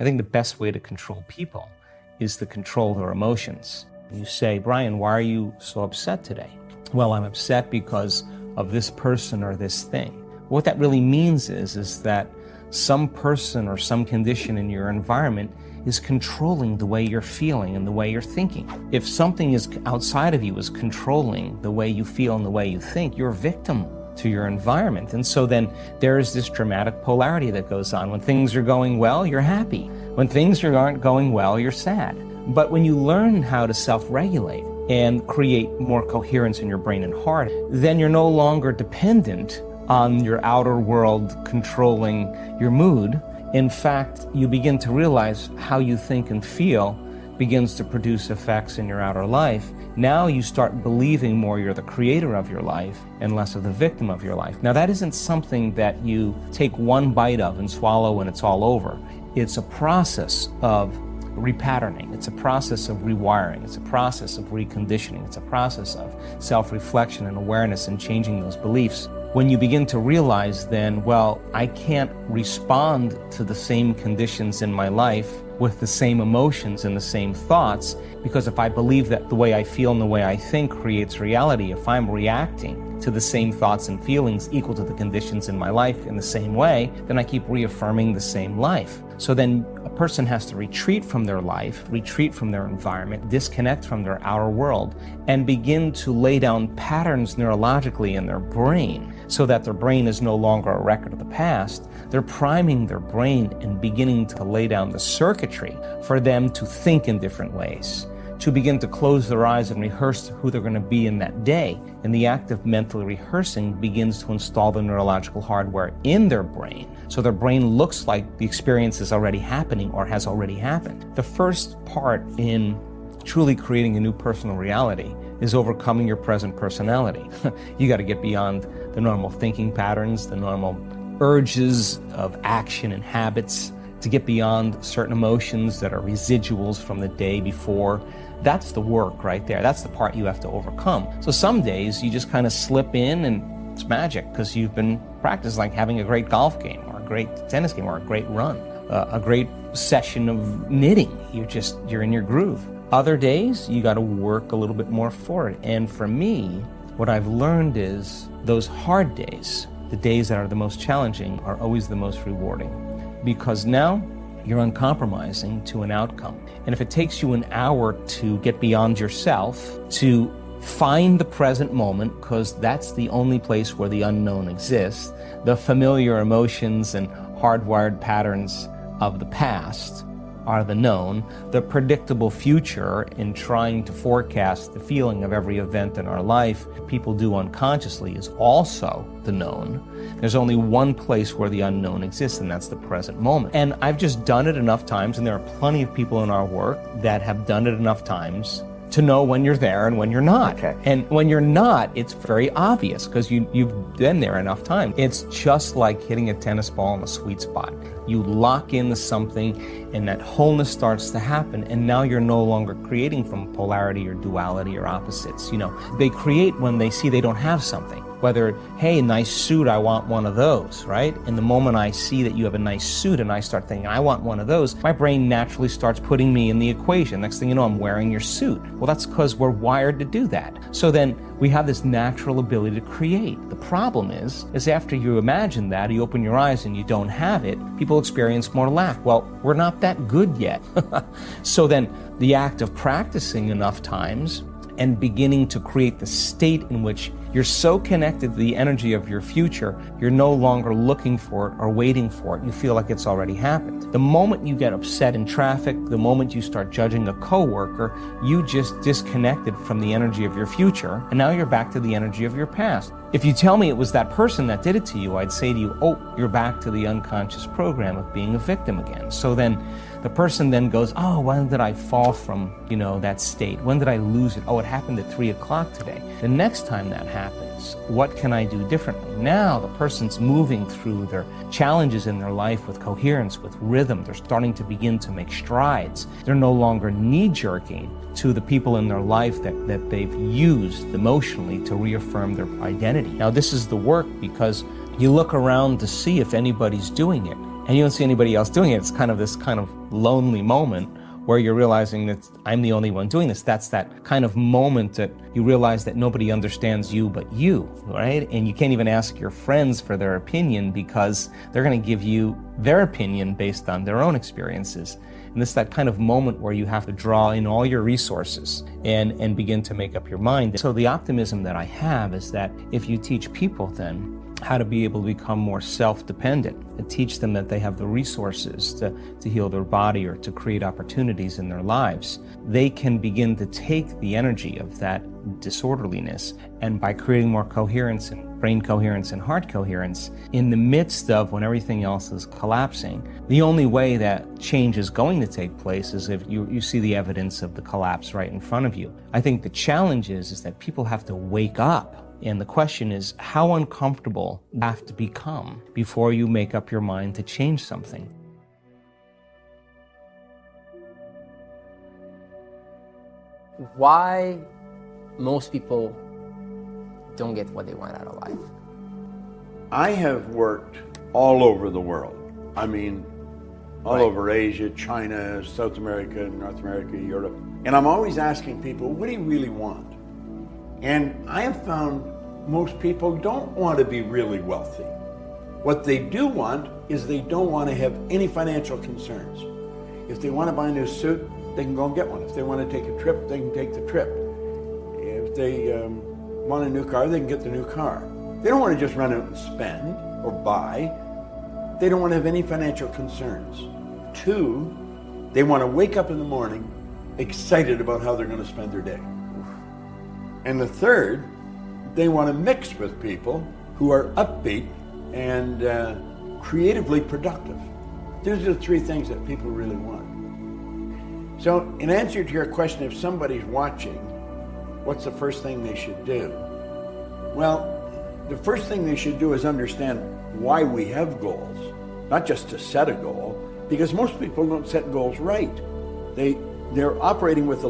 I think the best way to control people is to control their emotions. You say, Brian, why are you so upset today? Well, I'm upset because of this person or this thing. What that really means is that some person or some condition in your environment is controlling the way you're feeling and the way you're thinking. If something is outside of you is controlling the way you feel and the way you think, you're a victim to your environment. And so then there is this dramatic polarity that goes on. When things are going well, you're happy. When things aren't going well, you're sad. But when you learn how to self-regulate and create more coherence in your brain and heart, then you're no longer dependent on your outer world controlling your mood. In fact, you begin to realize how you think and feel begins to produce effects in your outer life. Now you start believing more you're the creator of your life and less of the victim of your life. Now that isn't something that you take one bite of and swallow and it's all over. It's a process of repatterning. It's a process of rewiring. It's a process of reconditioning. It's a process of self-reflection and awareness and changing those beliefs. When you begin to realize then, well, I can't respond to the same conditions in my life with the same emotions and the same thoughts, because if I believe that the way I feel and the way I think creates reality, if I'm reacting to the same thoughts and feelings equal to the conditions in my life in the same way, then I keep reaffirming the same life. So then a person has to retreat from their life, retreat from their environment, disconnect from their outer world, and begin to lay down patterns neurologically in their brain so that their brain is no longer a record of the past. They're priming their brain and beginning to lay down the circuitry for them to think in different ways, to begin to close their eyes and rehearse who they're going to be in that day. And the act of mentally rehearsing begins to install the neurological hardware in their brain, so their brain looks like the experience is already happening or has already happened. The first part in truly creating a new personal reality is overcoming your present personality. You got to get beyond the normal thinking patterns, the normal urges of action and habits, to get beyond certain emotions that are residuals from the day before. That's the work right there. That's the part you have to overcome. So some days you just kind of slip in and it's magic because you've been practicing, like having a great golf game or a great tennis game or a great run, a great session of knitting. You're in your groove. Other days you got to work a little bit more for it. And for me, what I've learned is those hard days, the days that are the most challenging, are always the most rewarding, because now you're uncompromising to an outcome. And if it takes you an hour to get beyond yourself, to find the present moment, because that's the only place where the unknown exists, the familiar emotions and hardwired patterns of the past are the known. The predictable future, in trying to forecast the feeling of every event in our life, people do unconsciously, is also the known. There's only one place where the unknown exists, and that's the present moment. And I've just done it enough times, and there are plenty of people in our work that have done it enough times to know when you're there and when you're not. Okay. And when you're not, it's very obvious because you've been there enough time. It's just like hitting a tennis ball in a sweet spot. You lock into something and that wholeness starts to happen, and now you're no longer creating from polarity or duality or opposites. They create when they see they don't have something. Whether, hey, nice suit, I want one of those, right? And the moment I see that you have a nice suit and I start thinking, I want one of those, my brain naturally starts putting me in the equation. Next thing you know, I'm wearing your suit. Well, that's because we're wired to do that. So then we have this natural ability to create. The problem is after you imagine that, you open your eyes and you don't have it, people experience more lack. Well, we're not that good yet. So then the act of practicing enough times and beginning to create the state in which you're so connected to the energy of your future, you're no longer looking for it or waiting for it. You feel like it's already happened. The moment you get upset in traffic, the moment you start judging a coworker, you just disconnected from the energy of your future, and now you're back to the energy of your past. If you tell me it was that person that did it to you, I'd say to you, oh, you're back to the unconscious program of being a victim again. So then the person then goes, oh, when did I fall from, that state? When did I lose it? Oh, it happened at 3 o'clock today. The next time that happens, what can I do differently? Now the person's moving through their challenges in their life with coherence, with rhythm. They're starting to begin to make strides. They're no longer knee-jerking to the people in their life that they've used emotionally to reaffirm their identity. Now this is the work, because you look around to see if anybody's doing it. and you don't see anybody else doing it. It's kind of this kind of lonely moment where you're realizing that I'm the only one doing this. That's that kind of moment that you realize that nobody understands you but you, right? And you can't even ask your friends for their opinion because they're going to give you their opinion based on their own experiences. And it's that kind of moment where you have to draw in all your resources and begin to make up your mind. So the optimism that I have is that if you teach people then how to be able to become more self-dependent and teach them that they have the resources to heal their body or to create opportunities in their lives, they can begin to take the energy of that disorderliness, and by creating more coherence and brain coherence and heart coherence in the midst of when everything else is collapsing, the only way that change is going to take place is if you see the evidence of the collapse right in front of you. I think the challenge is that people have to wake up. And the question is, how uncomfortable you have to become before you make up your mind to change something? Why most people don't get what they want out of life? I have worked all over the world. I mean, all over Asia, China, South America, North America, Europe. And I'm always asking people, what do you really want? And I have found most people don't want to be really wealthy. What they do want is they don't want to have any financial concerns. If they want to buy a new suit, they can go and get one. If they want to take a trip, they can take the trip. If they want a new car, they can get the new car. They don't want to just run out and spend or buy. They don't want to have any financial concerns. 2, they want to wake up in the morning excited about how they're going to spend their day. And the 3rd, they want to mix with people who are upbeat and creatively productive. Those are the 3 things that people really want. So in answer to your question, if somebody's watching, what's the first thing they should do? Well, the first thing they should do is understand why we have goals, not just to set a goal, because most people don't set goals right. They're operating with a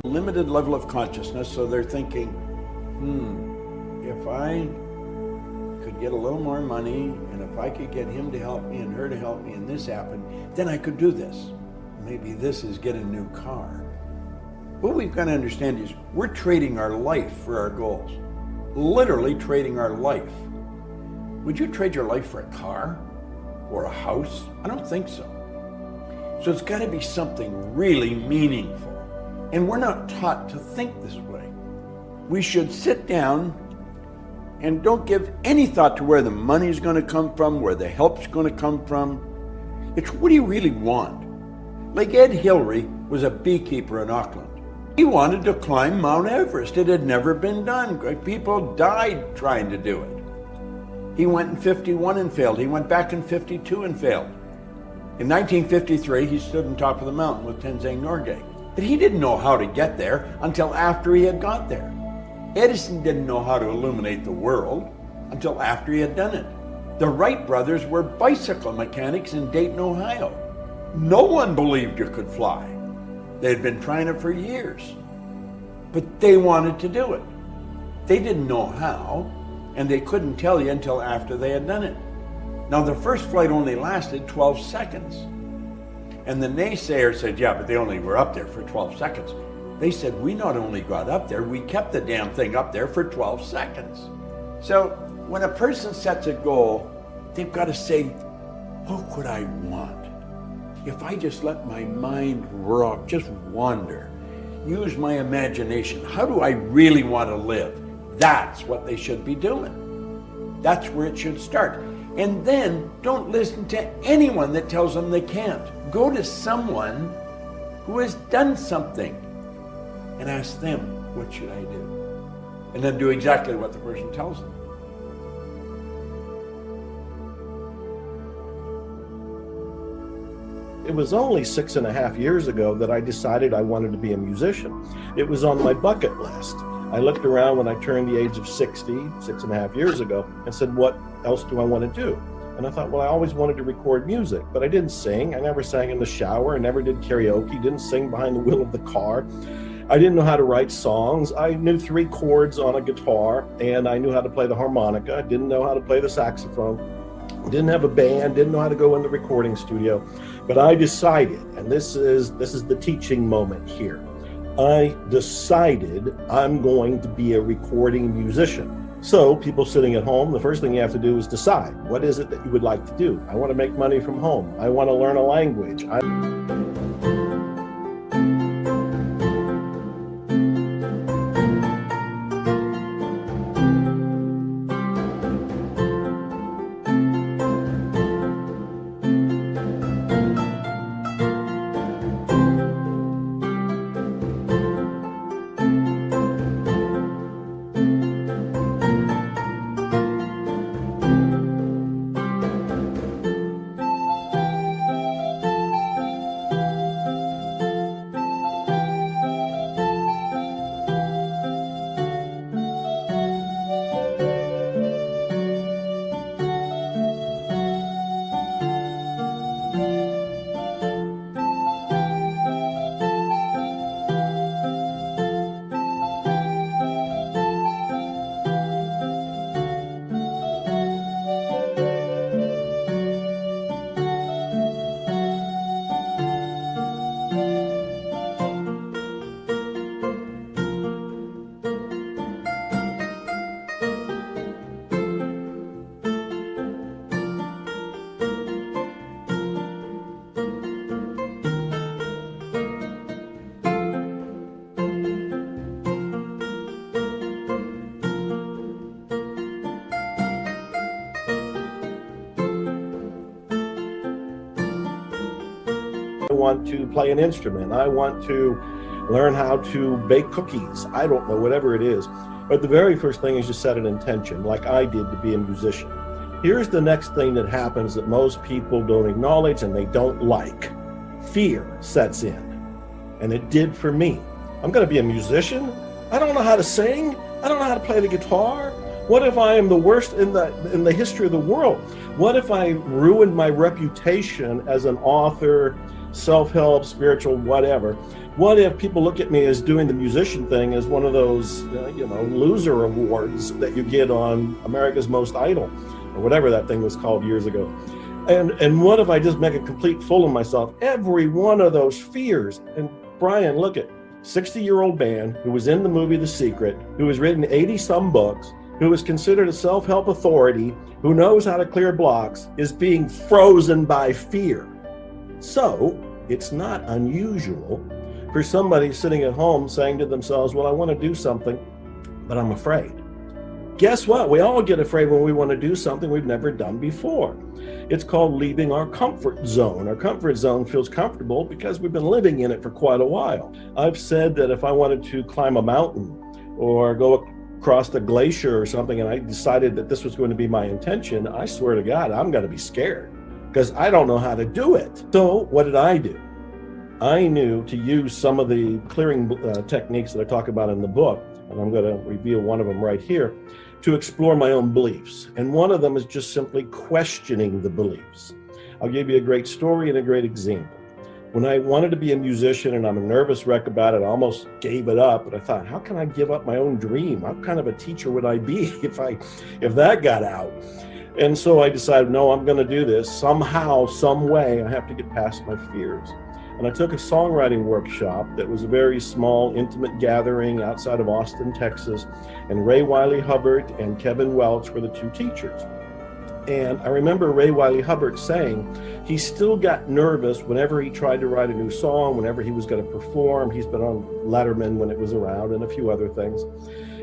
limited level of consciousness, so they're thinking, if I could get a little more money, and if I could get him to help me and her to help me and this happened, then I could do this. Maybe this is get a new car. What we've got to understand is we're trading our life for our goals. Literally trading our life. Would you trade your life for a car or a house? I don't think so. So it's got to be something really meaningful. And we're not taught to think this way. We should sit down and don't give any thought to where the money's going to come from, where the help's going to come from. It's what do you really want? Like Ed Hillary was a beekeeper in Auckland. He wanted to climb Mount Everest. It had never been done. People died trying to do it. He went in 51 and failed. He went back in 52 and failed. In 1953, he stood on top of the mountain with Tenzing Norgay. But he didn't know how to get there until after he had got there. Edison didn't know how to illuminate the world until after he had done it. The Wright brothers were bicycle mechanics in Dayton, Ohio. No one believed you could fly. They had been trying it for years. But they wanted to do it. They didn't know how, and they couldn't tell you until after they had done it. Now, the first flight only lasted 12 seconds. And the naysayer said, yeah, but they only were up there for 12 seconds. They said, we not only got up there, we kept the damn thing up there for 12 seconds. So when a person sets a goal, they've got to say, what could I want? If I just let my mind rock, just wander, use my imagination, how do I really want to live? That's what they should be doing. That's where it should start. And then don't listen to anyone that tells them they can't. Go to someone who has done something and ask them, what should I do? And then do exactly what the person tells them. It was only 6.5 years ago that I decided I wanted to be a musician. It was on my bucket list. I looked around when I turned the age of 60, 6.5 years ago, and said, what else do I want to do? And I thought, well, I always wanted to record music, but I didn't sing. I never sang in the shower. I never did karaoke, didn't sing behind the wheel of the car. I didn't know how to write songs. I knew 3 chords on a guitar, and I knew how to play the harmonica. I didn't know how to play the saxophone. Didn't have a band, didn't know how to go in the recording studio. But I decided, and this is the teaching moment here. I decided I'm going to be a recording musician. So people sitting at home, the first thing you have to do is decide, what is it that you would like to do? I want to make money from home. I want to learn a language. I want to play an instrument. I want to learn how to bake cookies. I don't know, whatever it is. But the very first thing is you set an intention, like I did, to be a musician. Here's the next thing that happens that most people don't acknowledge and they don't like. Fear sets in. And it did for me. I'm going to be a musician? I don't know how to sing. I don't know how to play the guitar. What if I am the worst in the history of the world? What if I ruined my reputation as an author, self-help, spiritual, whatever? What if people look at me as doing the musician thing as one of those, loser awards that you get on America's Most Idol, or whatever that thing was called years ago? And what if I just make a complete fool of myself? Every one of those fears. And Brian, look at 60-year-old man who was in the movie The Secret, who has written 80-some books, who is considered a self-help authority, who knows how to clear blocks, is being frozen by fear. So it's not unusual for somebody sitting at home saying to themselves, well, I want to do something, but I'm afraid. Guess what? We all get afraid when we want to do something we've never done before. It's called leaving our comfort zone. Our comfort zone feels comfortable because we've been living in it for quite a while. I've said that if I wanted to climb a mountain or go across the glacier or something, and I decided that this was going to be my intention, I swear to God, I'm going to be scared because I don't know how to do it. So what did I do? I knew to use some of the clearing techniques that I talk about in the book, and I'm going to reveal one of them right here. to explore my own beliefs. And one of them is just simply questioning the beliefs. I'll give you a great story and a great example. When I wanted to be a musician and I'm a nervous wreck about it, I almost gave it up. But I thought, how can I give up my own dream? What kind of a teacher would I be if that got out? And so I decided, no, I'm going to do this. Somehow, some way, I have to get past my fears. And I took a songwriting workshop that was a very small, intimate gathering outside of Austin, Texas. And Ray Wiley Hubbard and Kevin Welch were the two teachers. And I remember Ray Wiley Hubbard saying he still got nervous whenever he tried to write a new song, whenever he was going to perform. He's been on Letterman when it was around and a few other things.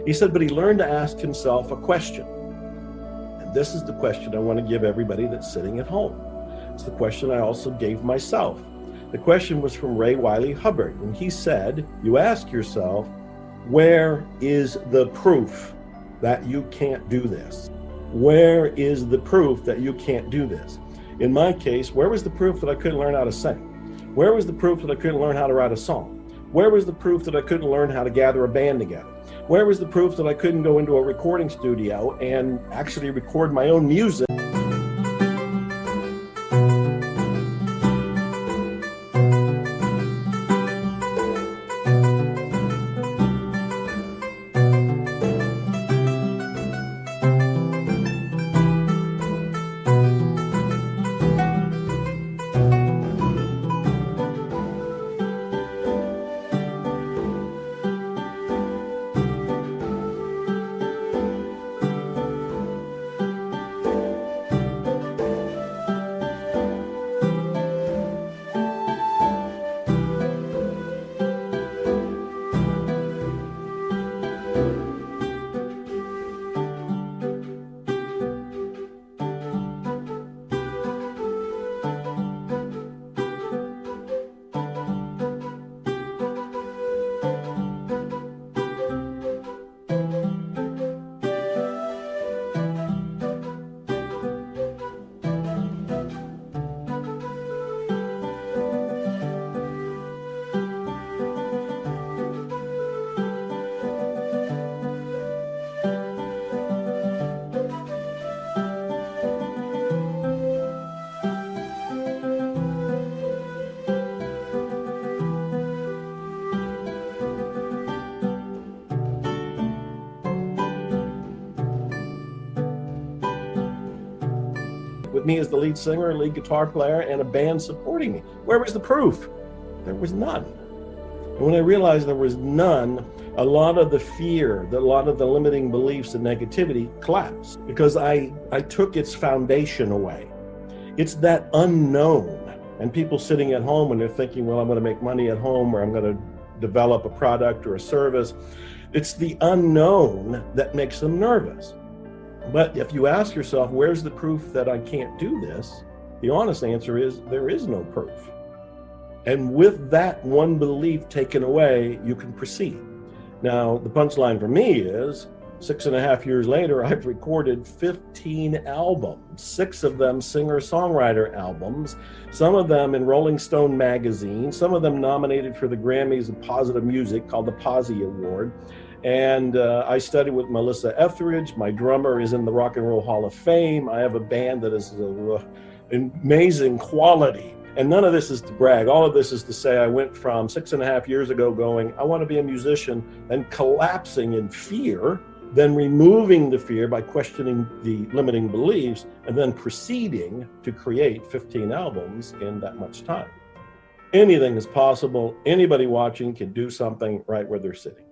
He said, but he learned to ask himself a question. And this is the question I want to give everybody that's sitting at home. It's the question I also gave myself. The question was from Ray Wiley Hubbard. And he said, you ask yourself, where is the proof that you can't do this? Where is the proof that you can't do this? In my case, where was the proof that I couldn't learn how to sing? Where was the proof that I couldn't learn how to write a song? Where was the proof that I couldn't learn how to gather a band together? Where was the proof that I couldn't go into a recording studio and actually record my own music? With me as the lead singer, lead guitar player, and a band supporting me. Where was the proof? There was none. And when I realized there was none, a lot of the fear, a lot of the limiting beliefs and negativity collapsed because I took its foundation away. It's that unknown. And people sitting at home when they're thinking, well, I'm going to make money at home or I'm going to develop a product or a service. It's the unknown that makes them nervous. But if you ask yourself, where's the proof that I can't do this? The honest answer is there is no proof. And with that one belief taken away, you can proceed. Now, the punchline for me is 6.5 years later, I've recorded 15 albums, 6 of them singer-songwriter albums, some of them in Rolling Stone magazine, some of them nominated for the Grammys of Positive Music called the Posy Award. And I studied with Melissa Etheridge. My drummer is in the Rock and Roll Hall of Fame. I have a band that is amazing quality. And none of this is to brag. All of this is to say I went from 6.5 years ago going, I want to be a musician, and collapsing in fear, then removing the fear by questioning the limiting beliefs, and then proceeding to create 15 albums in that much time. Anything is possible. Anybody watching can do something right where they're sitting.